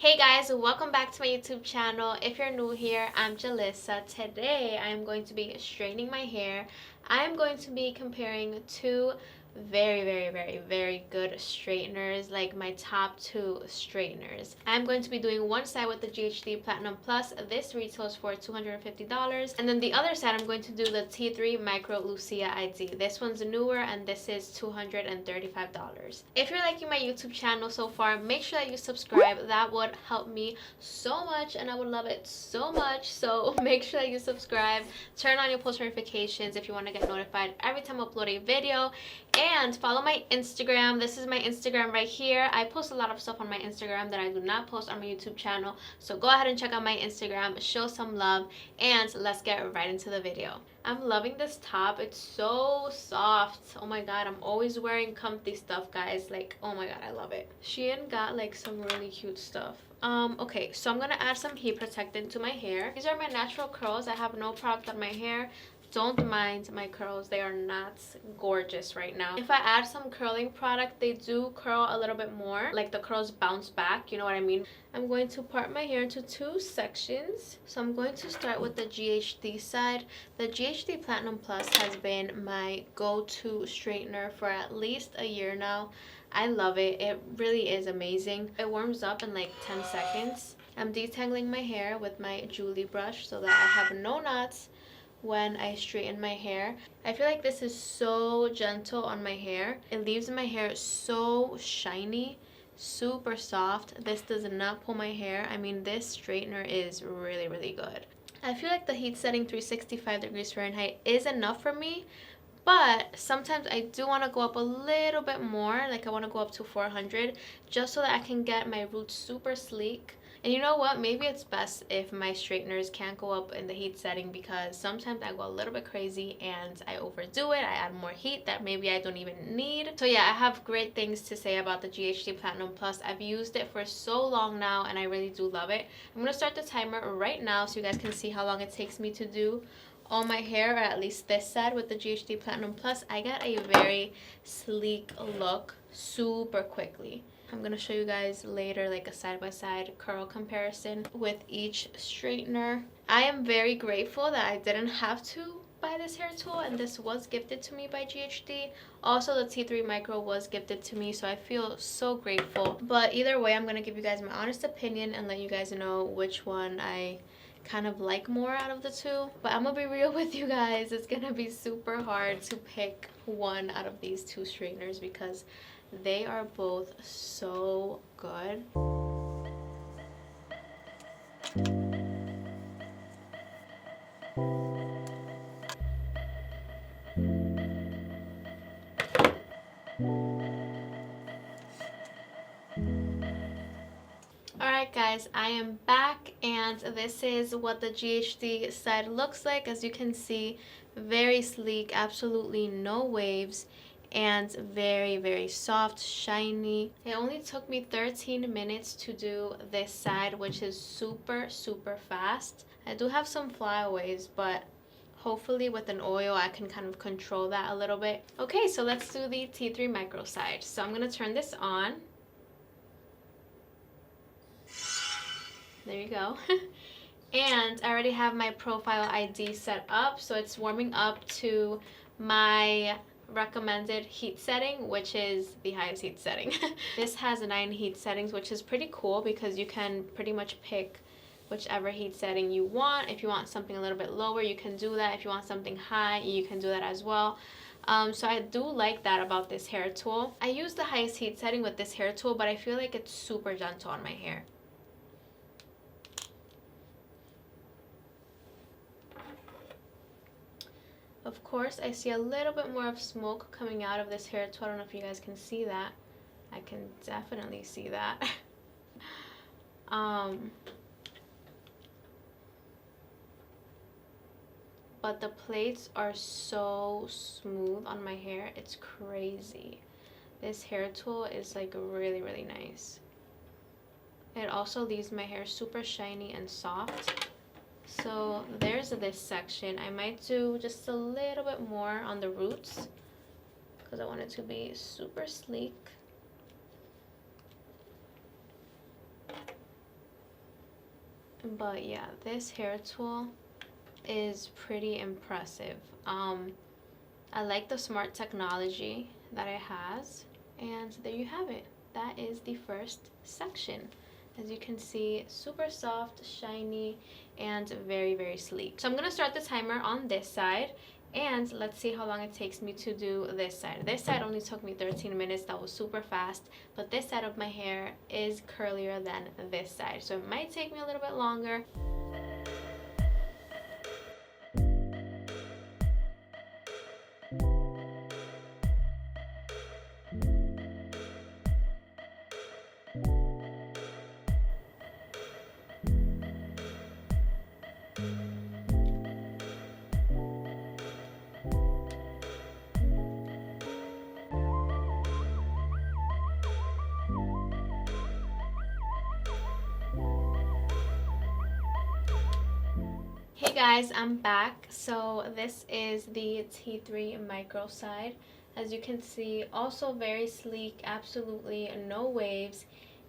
Hey guys, welcome back to my YouTube channel. If you're new here, I'm Julissa. Today I am going to be straightening my hair. I am going to be comparing two very good straighteners, like my top two straighteners. I'm going to be doing one side with the GHD Platinum Plus. This retails for $250, and then the other side I'm going to do the T3 Micro Lucea ID. This one's newer and this is $235. If you're liking my YouTube channel so far, make sure that you subscribe. That would help me so much and I would love it so much. So make sure that you subscribe, turn on your post notifications if you want to get notified every time I upload a video, and follow my Instagram. This is my Instagram right here. I post a lot of stuff on my Instagram that I do not post on my YouTube channel, so go ahead and check out my Instagram, show some love, and let's get right into the video. I'm loving this top. It's so soft. Oh my god, I'm always wearing comfy stuff, guys. Like, oh my god, I love it. Shein got like some really cute stuff. Okay, so I'm gonna add some heat protectant to my hair. These are my natural curls. I have no product on my hair. Don't mind my curls, they are not gorgeous right now. If I add some curling product, they do curl a little bit more, like the curls bounce back, you know what I mean. I'm going to part my hair into two sections. So I'm going to start with the GHD side. The GHD Platinum Plus has been my go-to straightener for at least a year now. I love it. It really is amazing. It warms up in like 10 seconds. I'm detangling my hair with my Juli brush so that I have no knots when I straighten my hair. I feel like this is so gentle on my hair. It leaves my hair so shiny, super soft. This does not pull my hair. I mean, this straightener is really good. I feel like the heat setting 365 degrees Fahrenheit is enough for me, but sometimes I do want to go up a little bit more. Like I want to go up to 400 just so that I can get my roots super sleek. And you know what, maybe it's best if my straighteners can't go up in the heat setting, because sometimes I go a little bit crazy and I overdo it. I add more heat that maybe I don't even need. So yeah, I have great things to say about the GHD Platinum Plus. I've used it for so long now and I really do love it. I'm going to start the timer right now so you guys can see how long it takes me to do all my hair, or at least this side with the GHD Platinum Plus. I got a very sleek look super quickly. I'm going to show you guys later like a side-by-side curl comparison with each straightener. I am very grateful that I didn't have to buy this hair tool, and this was gifted to me by GHD. Also, the T3 Micro was gifted to me, so I feel so grateful. But either way, I'm going to give you guys my honest opinion and let you guys know which one I kind of like more out of the two. But I'm gonna be real with you guys, it's gonna be super hard to pick one out of these two straighteners because they are both so good. Alright guys, I am back and this is what the GHD side looks like. As you can see, very sleek, absolutely no waves, and very soft, shiny. It only took me 13 minutes to do this side, which is super fast. I do have some flyaways, but hopefully with an oil I can kind of control that a little bit. Okay, so let's do the T3 Micro side. So I'm gonna turn this on. There you go. And I already have my profile ID set up, so it's warming up to my recommended heat setting, which is the highest heat setting. This has 9 heat settings, which is pretty cool because you can pretty much pick whichever heat setting you want. If you want something a little bit lower, you can do that. If you want something high, you can do that as well. So I do like that about this hair tool. I use the highest heat setting with this hair tool, but I feel like it's super gentle on my hair. Of course, I see a little bit more of smoke coming out of this hair tool. I don't know if you guys can see that. I can definitely see that. But the plaits are so smooth on my hair. It's crazy. This hair tool is like really nice. It also leaves my hair super shiny and soft. So there's this section. I might do just a little bit more on the roots because I want it to be super sleek. But yeah, this hair tool is pretty impressive. I like the smart technology that it has. And there you have it. That is the first section. As you can see, super soft, shiny, and very, very sleek. So I'm gonna start the timer on this side, and let's see how long it takes me to do this side. This side only took me 13 minutes. That was super fast, but this side of my hair is curlier than this side, so it might take me a little bit longer. Hey guys, I'm back. So this is the T3 Micro side. As you can see, also very sleek, absolutely no waves.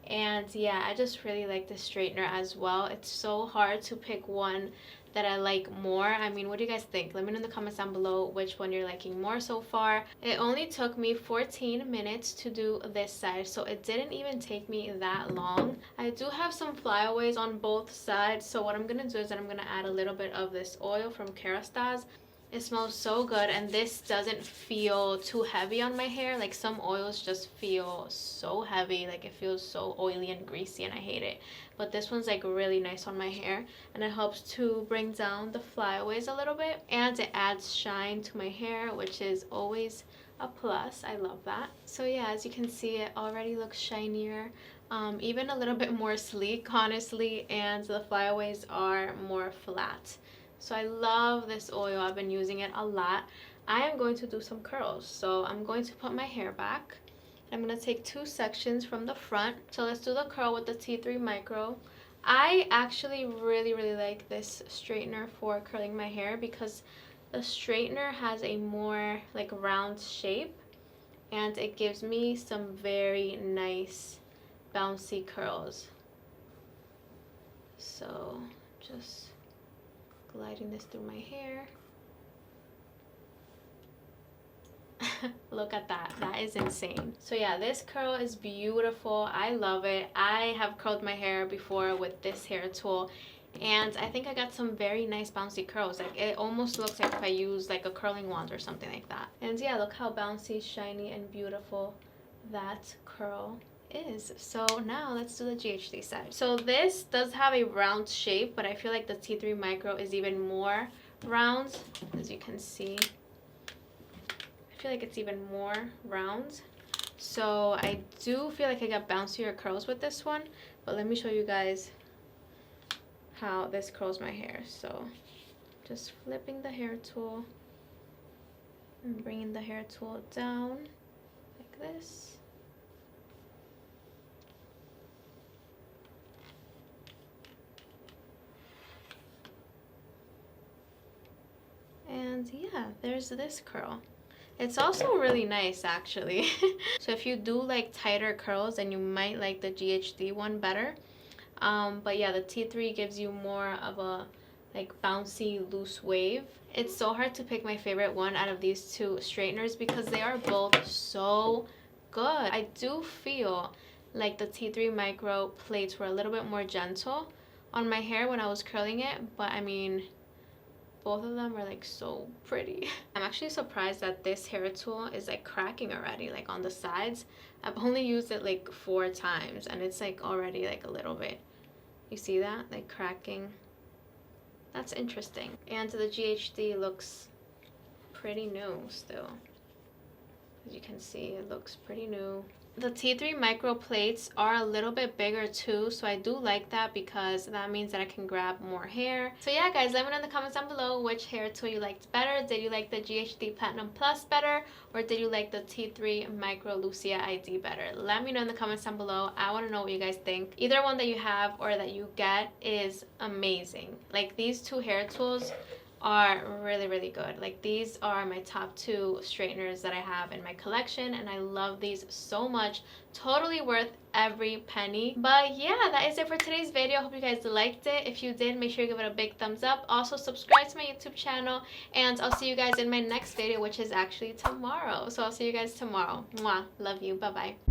And yeah, I just really like this straightener as well. It's so hard to pick one that I like more. I mean, what do you guys think? Let me know in the comments down below which one you're liking more so far. It only took me 14 minutes to do this side, so it didn't even take me that long. I do have some flyaways on both sides, so what I'm gonna do is that I'm gonna add a little bit of this oil from Kerastase. It smells so good, and this doesn't feel too heavy on my hair. Like some oils just feel so heavy, like it feels so oily and greasy, and I hate it. But this one's like really nice on my hair, and it helps to bring down the flyaways a little bit, and it adds shine to my hair, which is always a plus. I love that. So yeah, as you can see, it already looks shinier, even a little bit more sleek, honestly, and the flyaways are more flat. So I love this oil. I've been using it a lot. I am going to do some curls. So I'm going to put my hair back. I'm going to take two sections from the front. So let's do the curl with the T3 Micro. I actually really like this straightener for curling my hair because the straightener has a more like round shape, and it gives me some very nice bouncy curls. So just gliding this through my hair. Look at that. That is insane. So yeah, this curl is beautiful. I love it. I have curled my hair before with this hair tool, and I think I got some very nice bouncy curls. Like it almost looks like if I use like a curling wand or something like that. And yeah, look how bouncy, shiny, and beautiful that curl is. So now let's do the GHD side. So this does have a round shape, but I feel like the T3 Micro is even more round. As you can see, I feel like it's even more round. So I do feel like I got bouncier curls with this one, but let me show you guys how this curls my hair. So just flipping the hair tool and bringing the hair tool down like this. And yeah, there's this curl. It's also really nice actually. So if you do like tighter curls, then you might like the GHD one better. But yeah, the T3 gives you more of a like bouncy loose wave. It's so hard to pick my favorite one out of these two straighteners because they are both so good. I do feel like the T3 Micro plates were a little bit more gentle on my hair when I was curling it, but I mean, both of them are like so pretty. I'm actually surprised that this hair tool is like cracking already, like on the sides. I've only used it like 4 times and it's like already like a little bit, you see that, like cracking. That's interesting. And the GHD looks pretty new still. As you can see, it looks pretty new. The T3 Micro plates are a little bit bigger too, so I do like that because that means that I can grab more hair. So yeah guys, let me know in the comments down below which hair tool you liked better. Did you like the GHD Platinum Plus better, or did you like the T3 Micro Lucea ID better? Let me know in the comments down below. I want to know what you guys think. Either one that you have or that you get is amazing. Like these two hair tools are really, really good. Like, these are my top 2 straighteners that I have in my collection, and I love these so much. Totally worth every penny. But yeah, that is it for today's video. I hope you guys liked it. If you did, make sure you give it a big thumbs up. Also, subscribe to my YouTube channel, and I'll see you guys in my next video, which is actually tomorrow. So I'll see you guys tomorrow. Mwah. Love you. Bye bye.